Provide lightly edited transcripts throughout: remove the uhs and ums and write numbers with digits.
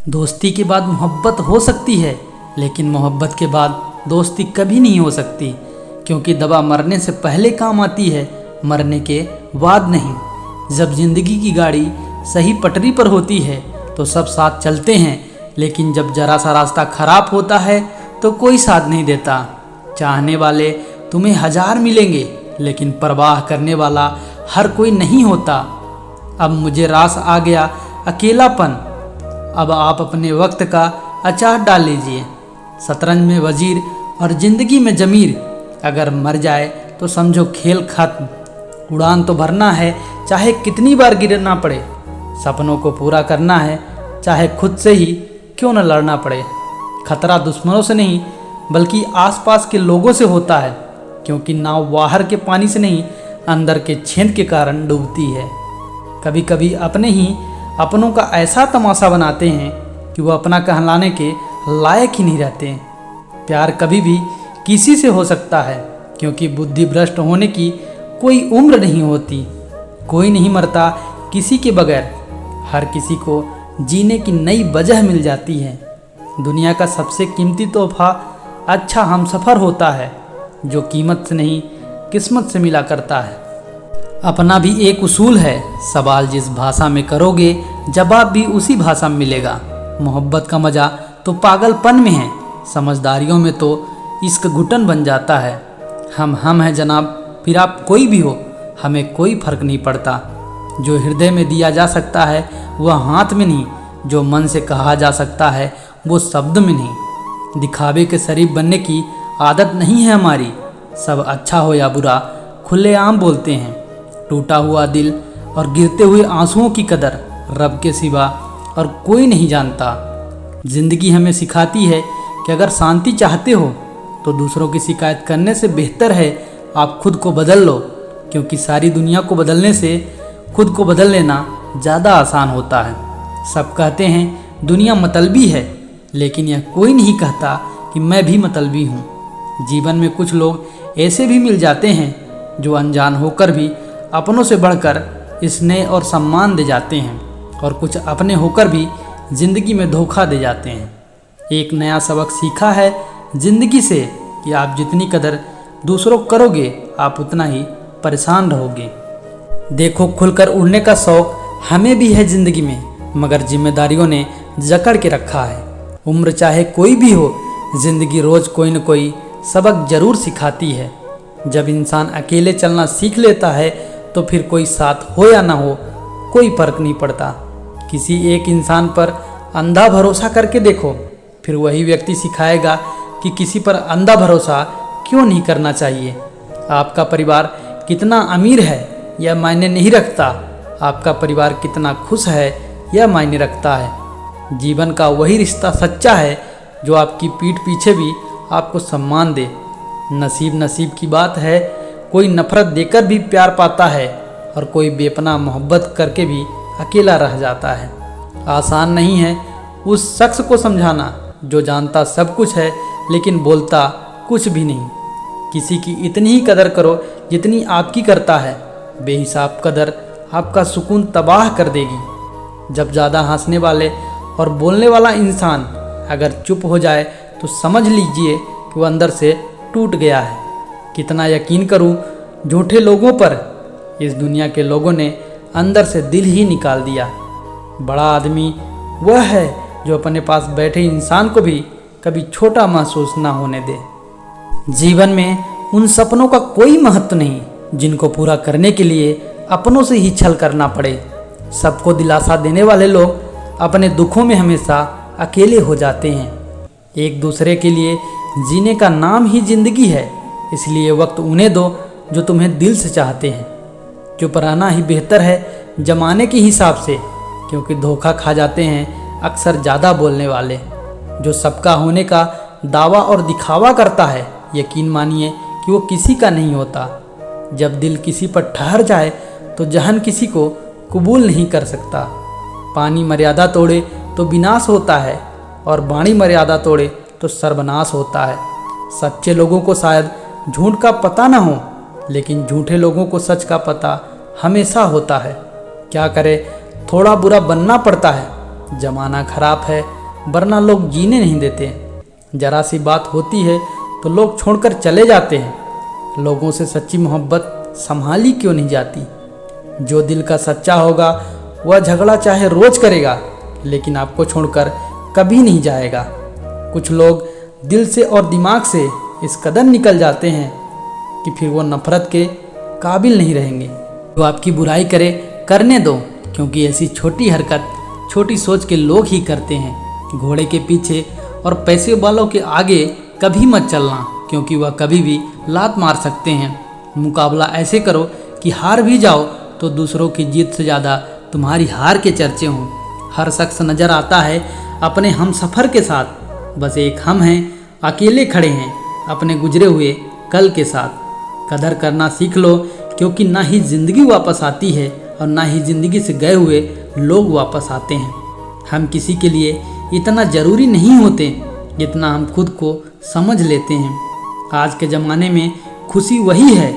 दोस्ती के बाद मोहब्बत हो सकती है, लेकिन मोहब्बत के बाद दोस्ती कभी नहीं हो सकती, क्योंकि दवा मरने से पहले काम आती है, मरने के बाद नहीं। जब जिंदगी की गाड़ी सही पटरी पर होती है तो सब साथ चलते हैं, लेकिन जब जरा सा रास्ता खराब होता है तो कोई साथ नहीं देता। चाहने वाले तुम्हें 1000 मिलेंगे, लेकिन परवाह करने वाला हर कोई नहीं होता। अब मुझे रास आ गया अकेलापन, अब आप अपने वक्त का अचार डाल लीजिए। शतरंज में वजीर और जिंदगी में जमीर, अगर मर जाए तो समझो खेल खत्म। उड़ान तो भरना है, चाहे कितनी बार गिरना पड़े। सपनों को पूरा करना है, चाहे खुद से ही क्यों न लड़ना पड़े। खतरा दुश्मनों से नहीं, बल्कि आसपास के लोगों से होता है, क्योंकि नाव बाहर के पानी से नहीं, अंदर के छेद के कारण डूबती है। कभी कभी अपने ही अपनों का ऐसा तमाशा बनाते हैं कि वो अपना कहलाने के लायक ही नहीं रहते। प्यार कभी भी किसी से हो सकता है, क्योंकि बुद्धि भ्रष्ट होने की कोई उम्र नहीं होती। कोई नहीं मरता किसी के बगैर, हर किसी को जीने की नई वजह मिल जाती है। दुनिया का सबसे कीमती तोहफा अच्छा हमसफ़र होता है, जो कीमत से नहीं किस्मत से मिला करता है। अपना भी एक उसूल है, सवाल जिस भाषा में करोगे जवाब भी उसी भाषा में मिलेगा। मोहब्बत का मज़ा तो पागलपन में है, समझदारियों में तो इश्क घुटन बन जाता है। हम हैं जनाब, फिर आप कोई भी हो, हमें कोई फर्क नहीं पड़ता। जो हृदय में दिया जा सकता है वह हाथ में नहीं, जो मन से कहा जा सकता है वो शब्द में नहीं। दिखावे के शरीफ बनने की आदत नहीं है हमारी। सब अच्छा हो या बुरा खुलेआम बोलते हैं। टूटा हुआ दिल और गिरते हुए आंसुओं की कदर रब के सिवा और कोई नहीं जानता। जिंदगी हमें सिखाती है कि अगर शांति चाहते हो तो दूसरों की शिकायत करने से बेहतर है आप खुद को बदल लो, क्योंकि सारी दुनिया को बदलने से खुद को बदल लेना ज़्यादा आसान होता है। सब कहते हैं दुनिया मतलबी है, लेकिन यह कोई नहीं कहता कि मैं भी मतलबी हूँ। जीवन में कुछ लोग ऐसे भी मिल जाते हैं जो अनजान होकर भी अपनों से बढ़कर स्नेह और सम्मान दे जाते हैं, और कुछ अपने होकर भी जिंदगी में धोखा दे जाते हैं। एक नया सबक सीखा है जिंदगी से कि आप जितनी कदर दूसरों करोगे आप उतना ही परेशान रहोगे। देखो, खुलकर उड़ने का शौक हमें भी है जिंदगी में, मगर जिम्मेदारियों ने जकड़ के रखा है। उम्र चाहे कोई भी हो, जिंदगी रोज कोई न कोई सबक जरूर सिखाती है। जब इंसान अकेले चलना सीख लेता है तो फिर कोई साथ हो या ना हो कोई फर्क नहीं पड़ता। किसी एक इंसान पर अंधा भरोसा करके देखो, फिर वही व्यक्ति सिखाएगा कि किसी पर अंधा भरोसा क्यों नहीं करना चाहिए। आपका परिवार कितना अमीर है यह मायने नहीं रखता, आपका परिवार कितना खुश है यह मायने रखता है। जीवन का वही रिश्ता सच्चा है जो आपकी पीठ पीछे भी आपको सम्मान दे। नसीब की बात है, कोई नफरत देकर भी प्यार पाता है और कोई बेपनाह मोहब्बत करके भी अकेला रह जाता है। आसान नहीं है उस शख्स को समझाना जो जानता सब कुछ है लेकिन बोलता कुछ भी नहीं। किसी की इतनी ही कदर करो जितनी आपकी करता है, बेहिसाब कदर आपका सुकून तबाह कर देगी। जब ज़्यादा हंसने वाले और बोलने वाला इंसान अगर चुप हो जाए तो समझ लीजिए कि वह अंदर से टूट गया है। कितना यकीन करूं झूठे लोगों पर, इस दुनिया के लोगों ने अंदर से दिल ही निकाल दिया। बड़ा आदमी वह है जो अपने पास बैठे इंसान को भी कभी छोटा महसूस ना होने दे। जीवन में उन सपनों का कोई महत्व नहीं जिनको पूरा करने के लिए अपनों से ही छल करना पड़े। सबको दिलासा देने वाले लोग अपने दुखों में हमेशा अकेले हो जाते हैं। एक दूसरे के लिए जीने का नाम ही जिंदगी है, इसलिए वक्त उन्हें दो जो तुम्हें दिल से चाहते हैं। चुप रहना ही बेहतर है जमाने के हिसाब से, क्योंकि धोखा खा जाते हैं अक्सर ज़्यादा बोलने वाले। जो सबका होने का दावा और दिखावा करता है, यकीन मानिए कि वो किसी का नहीं होता। जब दिल किसी पर ठहर जाए तो जहन किसी को कबूल नहीं कर सकता। पानी मर्यादा तोड़े तो विनाश होता है, और वाणी मर्यादा तोड़े तो सर्वनाश होता है। सच्चे लोगों को शायद झूठ का पता ना हो, लेकिन झूठे लोगों को सच का पता हमेशा होता है। क्या करे, थोड़ा बुरा बनना पड़ता है। जमाना खराब है वरना लोग जीने नहीं देते। जरा सी बात होती है तो लोग छोड़कर चले जाते हैं। लोगों से सच्ची मोहब्बत संभाली क्यों नहीं जाती? जो दिल का सच्चा होगा वह झगड़ा चाहे रोज करेगा, लेकिन आपको छोड़कर कभी नहीं जाएगा। कुछ लोग दिल से और दिमाग से इस कदर निकल जाते हैं कि फिर वो नफरत के काबिल नहीं रहेंगे। जो आपकी बुराई करे करने दो, क्योंकि ऐसी छोटी हरकत छोटी सोच के लोग ही करते हैं। घोड़े के पीछे और पैसे वालों के आगे कभी मत चलना, क्योंकि वह कभी भी लात मार सकते हैं। मुकाबला ऐसे करो कि हार भी जाओ तो दूसरों की जीत से ज़्यादा तुम्हारी हार के चर्चे हों। हर शख्स नज़र आता है अपने हम सफ़र के साथ, बस एक हम हैं अकेले खड़े हैं अपने गुजरे हुए कल के साथ। कदर करना सीख लो, क्योंकि ना ही ज़िंदगी वापस आती है और ना ही ज़िंदगी से गए हुए लोग वापस आते हैं। हम किसी के लिए इतना ज़रूरी नहीं होते जितना हम खुद को समझ लेते हैं। आज के ज़माने में खुशी वही है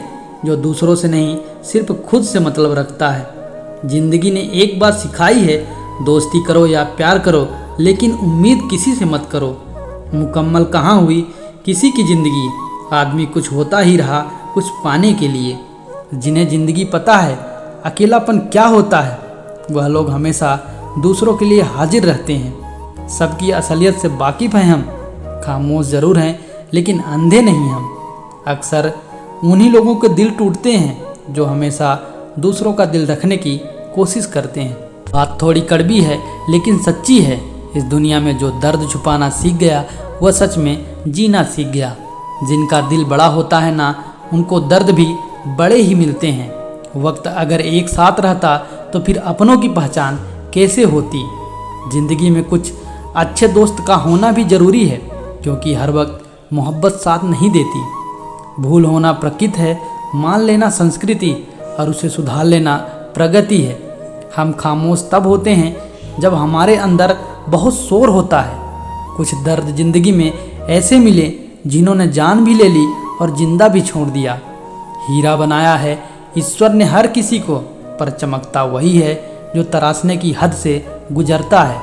जो दूसरों से नहीं सिर्फ खुद से मतलब रखता है। ज़िंदगी ने एक बात सिखाई है, दोस्ती करो या प्यार करो, लेकिन उम्मीद किसी से मत करो। मुकम्मल कहाँ हुई किसी की ज़िंदगी, आदमी कुछ होता ही रहा कुछ पाने के लिए। जिन्हें ज़िंदगी पता है अकेलापन क्या होता है, वह लोग हमेशा दूसरों के लिए हाजिर रहते हैं। सबकी असलियत से वाकिफ़ हैं हम, खामोश ज़रूर हैं लेकिन अंधे नहीं हम। अक्सर उन्हीं लोगों के दिल टूटते हैं जो हमेशा दूसरों का दिल रखने की कोशिश करते हैं। बात थोड़ी कड़वी है लेकिन सच्ची है। इस दुनिया में जो दर्द छुपाना सीख गया वह सच में जीना सीख गया। जिनका दिल बड़ा होता है ना, उनको दर्द भी बड़े ही मिलते हैं। वक्त अगर एक साथ रहता तो फिर अपनों की पहचान कैसे होती। ज़िंदगी में कुछ अच्छे दोस्त का होना भी ज़रूरी है, क्योंकि हर वक्त मोहब्बत साथ नहीं देती। भूल होना प्रकृति है, मान लेना संस्कृति और उसे सुधार लेना प्रगति है। हम खामोश तब होते हैं जब हमारे अंदर बहुत शोर होता है। कुछ दर्द ज़िंदगी में ऐसे मिले जिन्होंने जान भी ले ली और जिंदा भी छोड़ दिया। हीरा बनाया है ईश्वर ने हर किसी को, पर चमकता वही है जो तराशने की हद से गुजरता है।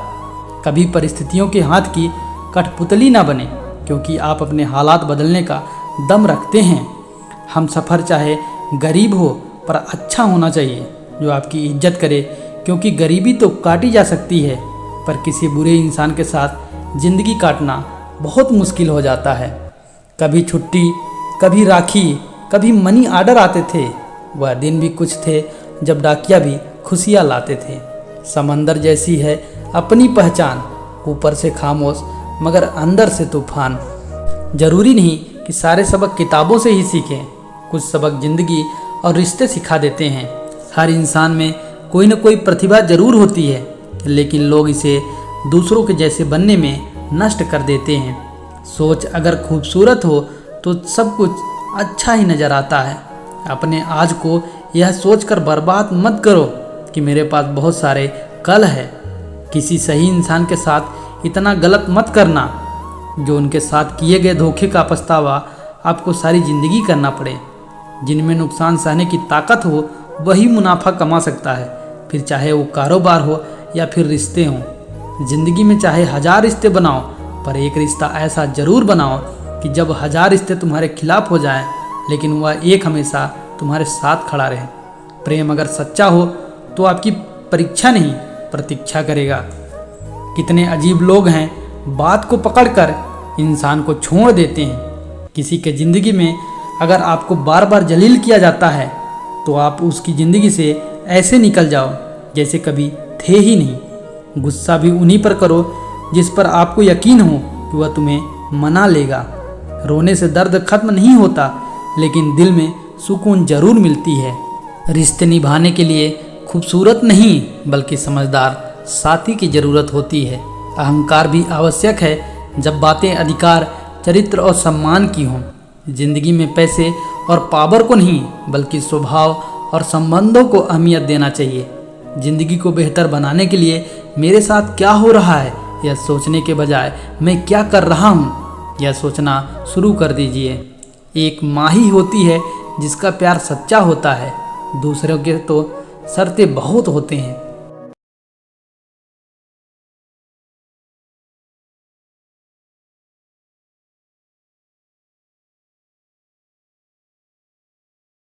कभी परिस्थितियों के हाथ की कठपुतली ना बने, क्योंकि आप अपने हालात बदलने का दम रखते हैं। हम सफ़र चाहे गरीब हो पर अच्छा होना चाहिए, जो आपकी इज्जत करे, क्योंकि गरीबी तो काटी जा सकती है, पर किसी बुरे इंसान के साथ ज़िंदगी काटना बहुत मुश्किल हो जाता है। कभी छुट्टी, कभी राखी, कभी मनी आर्डर आते थे। वह दिन भी कुछ थे जब डाकिया भी खुशियाँ लाते थे। समंदर जैसी है अपनी पहचान, ऊपर से खामोश मगर अंदर से तूफान। ज़रूरी नहीं कि सारे सबक किताबों से ही सीखें, कुछ सबक ज़िंदगी और रिश्ते सिखा देते हैं। हर इंसान में कोई न कोई प्रतिभा ज़रूर होती है, लेकिन लोग इसे दूसरों के जैसे बनने में नष्ट कर देते हैं। सोच अगर खूबसूरत हो तो सब कुछ अच्छा ही नज़र आता है। अपने आज को यह सोचकर बर्बाद मत करो कि मेरे पास बहुत सारे कल है। किसी सही इंसान के साथ इतना गलत मत करना जो उनके साथ किए गए धोखे का पछतावा आपको सारी ज़िंदगी करना पड़े। जिनमें नुकसान सहने की ताकत हो वही मुनाफा कमा सकता है, फिर चाहे वो कारोबार हो या फिर रिश्ते हों। ज़िंदगी में चाहे 1000 रिश्ते बनाओ, पर एक रिश्ता ऐसा ज़रूर बनाओ कि जब 1000 रिश्ते तुम्हारे खिलाफ हो जाएं, लेकिन वह एक हमेशा तुम्हारे साथ खड़ा रहे। प्रेम अगर सच्चा हो तो आपकी परीक्षा नहीं प्रतीक्षा करेगा। कितने अजीब लोग हैं, बात को पकड़कर इंसान को छोड़ देते हैं। किसी के ज़िंदगी में अगर आपको बार बार जलील किया जाता है तो आप उसकी ज़िंदगी से ऐसे निकल जाओ जैसे कभी थे ही नहीं। गुस्सा भी उन्हीं पर करो जिस पर आपको यकीन हो कि वह तुम्हें मना लेगा। रोने से दर्द खत्म नहीं होता, लेकिन दिल में सुकून जरूर मिलती है। रिश्ते निभाने के लिए खूबसूरत नहीं बल्कि समझदार साथी की ज़रूरत होती है। अहंकार भी आवश्यक है जब बातें अधिकार, चरित्र और सम्मान की हों। जिंदगी में पैसे और पावर को नहीं बल्कि स्वभाव और संबंधों को अहमियत देना चाहिए। जिंदगी को बेहतर बनाने के लिए मेरे साथ क्या हो रहा है यह सोचने के बजाय मैं क्या कर रहा हूँ यह सोचना शुरू कर दीजिए। एक माँ ही होती है जिसका प्यार सच्चा होता है, दूसरों के तो शर्तें बहुत होते हैं।